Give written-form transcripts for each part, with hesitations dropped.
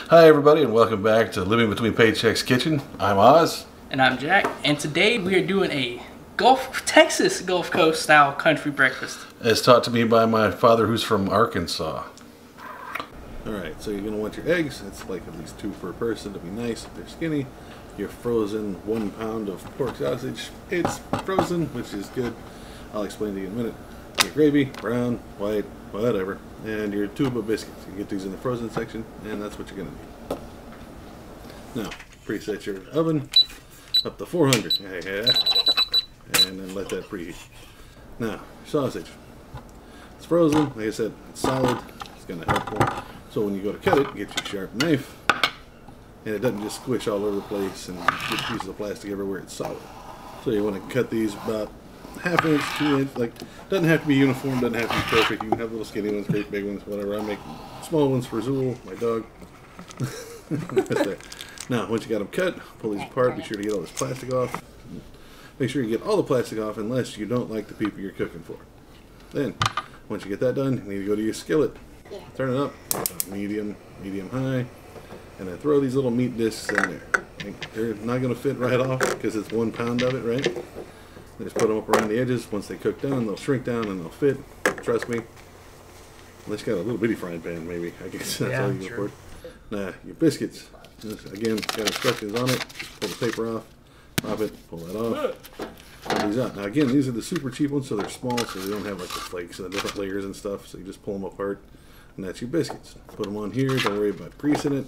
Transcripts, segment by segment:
Hi everybody and welcome back to Living Between Paychecks Kitchen. I'm Oz. And I'm Jack, and today we are doing a Texas Gulf Coast style country breakfast. As taught to me by my father who's from Arkansas. Alright, so you're going to want your eggs. It's like at least 2 per person to be nice if they're skinny. Your frozen 1 pound of pork sausage. It's frozen, which is good. I'll explain to you in a minute. Your gravy, brown, white, whatever. And your tube of biscuits. You get these in the frozen section, and that's what you're going to need. Now, preset your oven up to 400. And then let that preheat. Now, sausage. It's frozen. Like I said, it's solid. It's going to help more. So when you go to cut it, get your sharp knife. And it doesn't just squish all over the place and get pieces of plastic everywhere. It's solid. So you want to cut these about ½ inch, 2 inch. Like, doesn't have to be uniform, doesn't have to be perfect. You can have little skinny ones, great big ones, whatever. I make small ones for Zool, my dog. That's there. Now, once you got them cut, pull these apart. Be sure to get all this plastic off. Make sure you get all the plastic off unless you don't like the people you're cooking for. Then, once you get that done, you need to go to your skillet. Turn it up, medium, high, and then throw these little meat discs in there. They're not going to fit right off because it's 1 pound of it, right? Just put them up around the edges. Once they cook down, they'll shrink down and they'll fit. Trust me. Unless you got a little bitty frying pan, maybe. I guess that's all you can afford. Now, your biscuits. This, again, got instructions on it. Just pull the paper off, pop it, pull that off. Pull these out. Now, again, these are the super cheap ones, so they're small, so they don't have like the flakes and the different layers and stuff. So you just pull them apart, and that's your biscuits. Put them on here. Don't worry about greasing it.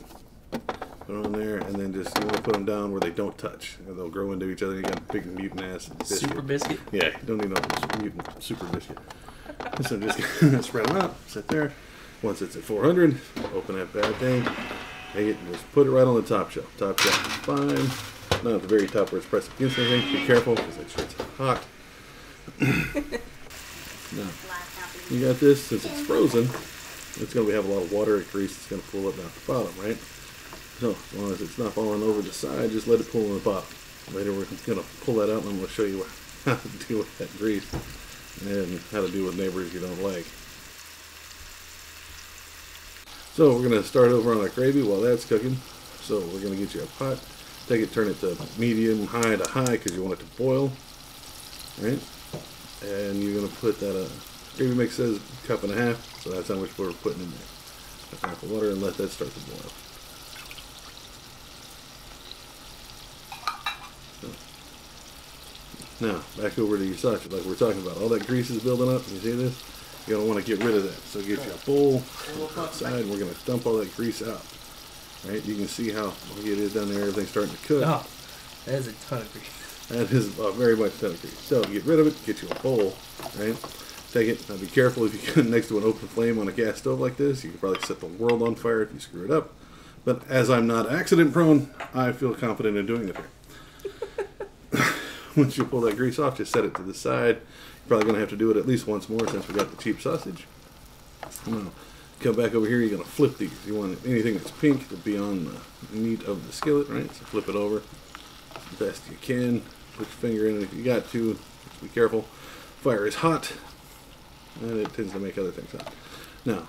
Put them on there, and then just you want to put them down where they don't touch. They'll grow into each other. You got a big mutant ass biscuit. Super biscuit? Yeah, you don't need no mutant super biscuit. So just spread them out, sit there. Once it's at 400, open that bad thing, take it, and just put it right on the top shelf. Top shelf is fine. Not at the very top where it's pressed against anything. Be careful because that shit's hot. Now, you got this, since it's frozen, it's going to have a lot of water and grease. It's going to pull it down the bottom, right? So, as long as it's not falling over the side, just let it pull on the bottom. Later we're going to pull that out and I'm going to show you how to deal with that grease and how to deal with neighbors you don't like. So we're going to start over on our gravy while that's cooking. So we're going to get you a pot. Take it, turn it to medium, high to high because you want it to boil. Right? And you're going to put that, gravy mix says 1.5 cups, so that's how much we're putting in there. 1 cup of water and let that start to boil. Now, back over to your sausage like we're talking about. All that grease is building up. You see this? You're going to want to get rid of that. So get you a bowl outside. We're going to dump all that grease out. Right? You can see how it is down there. Everything's starting to cook. Oh, that is a ton of grease. That is very much a ton of grease. So get rid of it. Get you a bowl. Right? Take it. Now be careful if you get next to an open flame on a gas stove like this. You can probably set the world on fire if you screw it up. But as I'm not accident prone, I feel confident in doing it here. Once you pull that grease off, just set it to the side. You're probably going to have to do it at least once more since we got the cheap sausage. Now, come back over here, you're going to flip these. You want anything that's pink to be on the meat of the skillet, right? So flip it over as best you can. Put your finger in it if you got to. Just be careful. Fire is hot, and it tends to make other things hot. Now,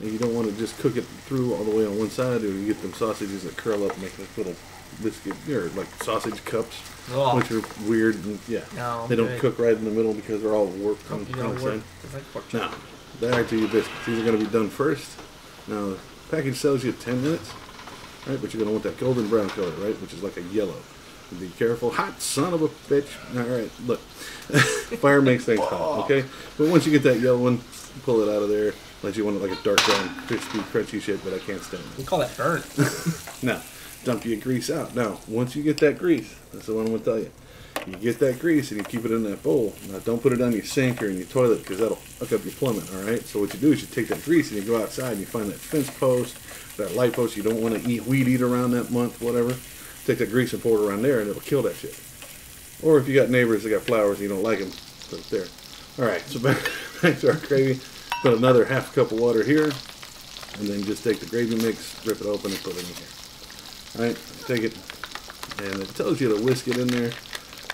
you don't want to just cook it through all the way on one side, or you get them sausages that curl up and make like little biscuit, or like sausage cups. Oh. Which are weird, and they don't cook right in the middle because they're all warped on the side. Now, back to your biscuits. These are going to be done first. Now, the package tells you 10 minutes, right? But you're going to want that golden brown color, right? Which is like a yellow. So be careful. Hot son of a bitch. All right, look. Fire makes things hot, okay? But once you get that yellow one, pull it out of there. Unless you want it like a dark brown, crispy, crunchy shit, but I can't stand it. We call that burnt. Now, dump your grease out. Now, once you get that grease, that's the one I'm going to tell you. You get that grease and you keep it in that bowl. Now, don't put it on your sink or in your toilet because that'll fuck up your plumbing, all right? So what you do is you take that grease and you go outside and you find that fence post, that light post you don't want to weed eat around that month, whatever. Take that grease and pour it around there and it'll kill that shit. Or if you got neighbors that got flowers and you don't like them, put it there. All right, so back to our gravy. Put another ½ cup of water here and then just take the gravy mix, rip it open and put it in here. Alright, take it, and it tells you to whisk it in there.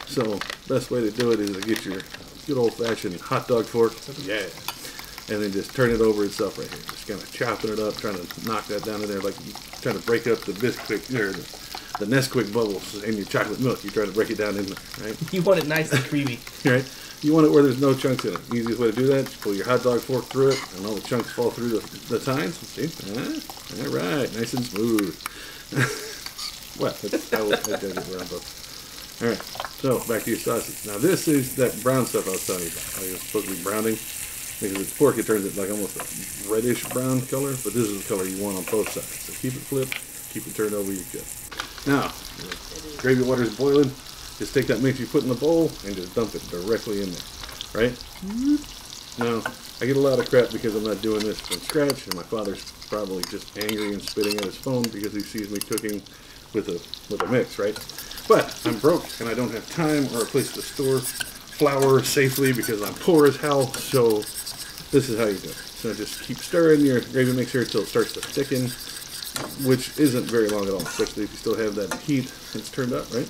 So, best way to do it is to get your good old-fashioned hot dog fork. Yeah. and then just turn it over itself right here. Just kind of chopping it up, trying to knock that down in there, like trying to break up the biscuit or the Nesquik bubbles in your chocolate milk. You try to break it down in there, right? You want it nice and creamy. Right? You want it where there's no chunks in it. Easiest way to do that is pull your hot dog fork through it, and all the chunks fall through the tines. See? All right, nice and smooth. Well, that's how I did it around both. All right, so back to your sausage. Now this is that brown stuff I was telling you about. It's supposed to be browning. Because it's pork, it turns it like almost a reddish brown color, but this is the color you want on both sides. So keep it flipped, keep it turned over, you're good. Now, gravy water is boiling. Just take that mix you put in the bowl and just dump it directly in there, right? Now, I get a lot of crap because I'm not doing this from scratch, and my father's probably just angry and spitting at his phone because he sees me cooking with a mix, right? But I'm broke and I don't have time or a place to store flour safely because I'm poor as hell, so this is how you do it. So just keep stirring your gravy mixture until it starts to thicken, which isn't very long at all, especially if you still have that heat that's turned up, right?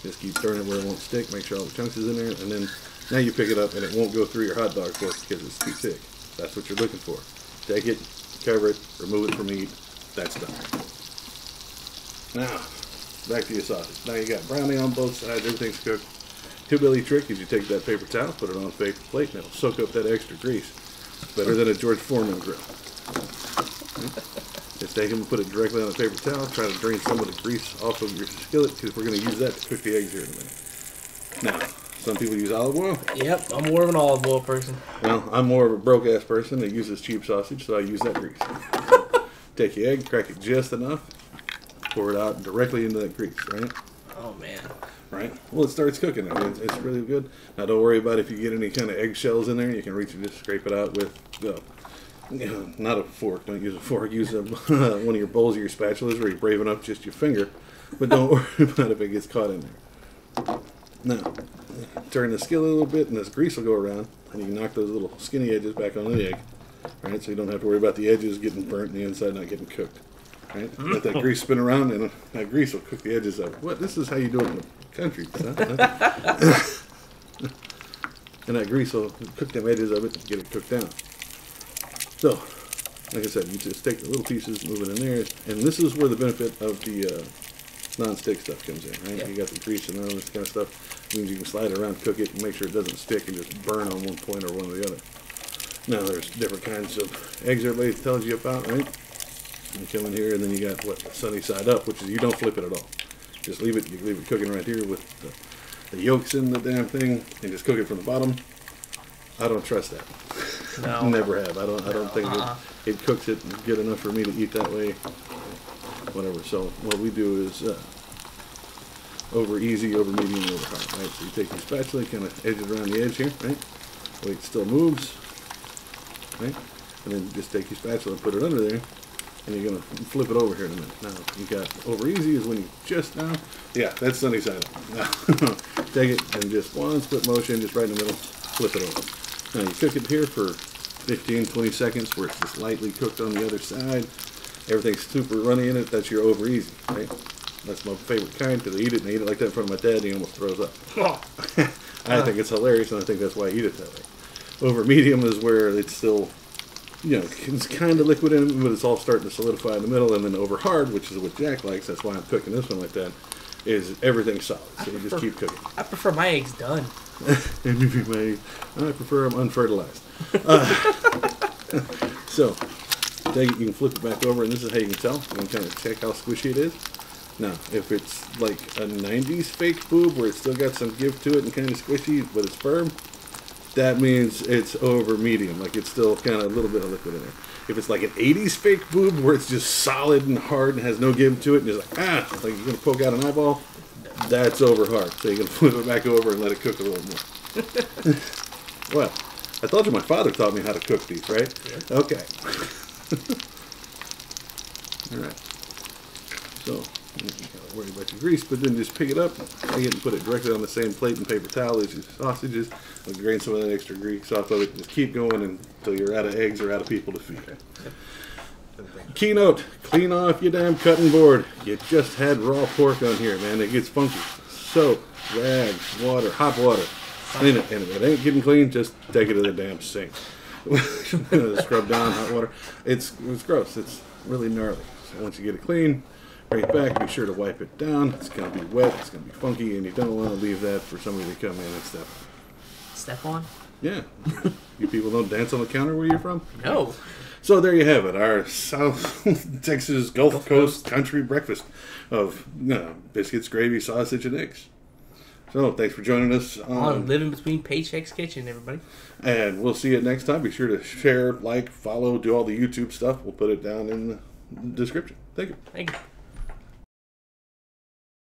Just keep stirring it where it won't stick, make sure all the chunks is in there, and then now you pick it up and it won't go through your hot dog fork because it's too thick. That's what you're looking for. Take it, cover it, remove it from the heat, that's done. Now, back to your sausage. Now you got browning on both sides, everything's cooked. Hillbilly trick is you take that paper towel, put it on a paper plate, and it'll soak up that extra grease. Better than a George Foreman grill. Just take them and put it directly on a paper towel. Try to drain some of the grease off of your skillet because we're going to use that to cook the eggs here in a minute. Now, some people use olive oil. Yep, I'm more of an olive oil person. Well, I'm more of a broke-ass person that uses cheap sausage, so I use that grease. So, take your egg, crack it just enough, pour it out directly into that grease, right? Oh, man. Right? Well, it starts cooking. I mean, it's really good. Now, don't worry about if you get any kind of eggshells in there. You can reach and just scrape it out with, not a fork. Don't use a fork. Use one of your bowls or your spatulas where you're brave enough just your finger. But don't worry about if it gets caught in there. Now, turn the skillet a little bit, and this grease will go around, and you can knock those little skinny edges back on the egg. Right? So you don't have to worry about the edges getting burnt and the inside not getting cooked. Right? Let that grease spin around, and that grease will cook the edges of it. What? This is how you do it in the country. And that grease will cook them edges of it and get it cooked down. So, like I said, you just take the little pieces, move it in there, and this is where the benefit of the non-stick stuff comes in, right? Yep. You got the grease and all this kind of stuff. It means you can slide it around, cook it, and make sure it doesn't stick and just burn on one point or one or the other. Now, there's different kinds of eggs everybody tells you about, right? You come in here, and then you got what, sunny side up, which is you don't flip it at all. Just leave it. You leave it cooking right here with the yolks in the damn thing, and just cook it from the bottom. I don't trust that. No. Never have. I don't think it cooks it good enough for me to eat that way. Whatever. So what we do is over easy, over medium, over hard. Right. So you take your spatula, kind of edge it around the edge here, right? Wait, it still moves, right? And then just take your spatula and put it under there. And you're going to flip it over here in a minute. Now, you got over easy is when you just now. Yeah, that's sunny side up. Now, take it and just one split motion, just right in the middle, flip it over. Now, you cook it here for 15, 20 seconds where it's just lightly cooked on the other side. Everything's super runny in it. That's your over easy, right? That's my favorite kind because I eat it and I eat it like that in front of my dad and he almost throws up. I think it's hilarious and I think that's why I eat it that way. Over medium is where it's still, you know, it's kind of liquid in it, but it's all starting to solidify in the middle. And then over hard, which is what Jack likes, that's why I'm cooking this one like that, is everything's solid. So you just keep cooking. I prefer my eggs done. I prefer them unfertilized. So, take it, you can flip it back over, and this is how you can tell. You can kind of check how squishy it is. Now, if it's like a 90s fake boob where it's still got some give to it and kind of squishy, but it's firm, that means it's over medium, like it's still kind of a little bit of liquid in there. If it's like an 80s fake boob where it's just solid and hard and has no give to it and just like you're going to poke out an eyeball, that's over hard. So you can flip it back over and let it cook a little more. Well, I told you my father taught me how to cook these, right? Yeah. Okay. All right. So, you don't worry about your grease, but then just pick it up, take it and put it directly on the same plate and paper towel as your sausages. And drain some of that extra grease off of it. Just keep going until you're out of eggs or out of people to feed. Keynote, clean off your damn cutting board. You just had raw pork on here, man. It gets funky. Soap, rags, water, hot water. Clean it. And if it ain't getting clean, just take it to the damn sink. Scrub down hot water. It's gross. It's really gnarly. So once you get it clean, bring it back. Be sure to wipe it down. It's gonna be wet. It's gonna be funky, and you don't want to leave that for somebody to come in and step. Step on? Yeah. You people don't dance on the counter where you're from? No. So there you have it, our South Texas Gulf Coast country breakfast of biscuits, gravy, sausage, and eggs. So thanks for joining us on Living Between Paychecks Kitchen, everybody. And we'll see you next time. Be sure to share, like, follow, do all the YouTube stuff. We'll put it down in the description. Thank you. Thank you.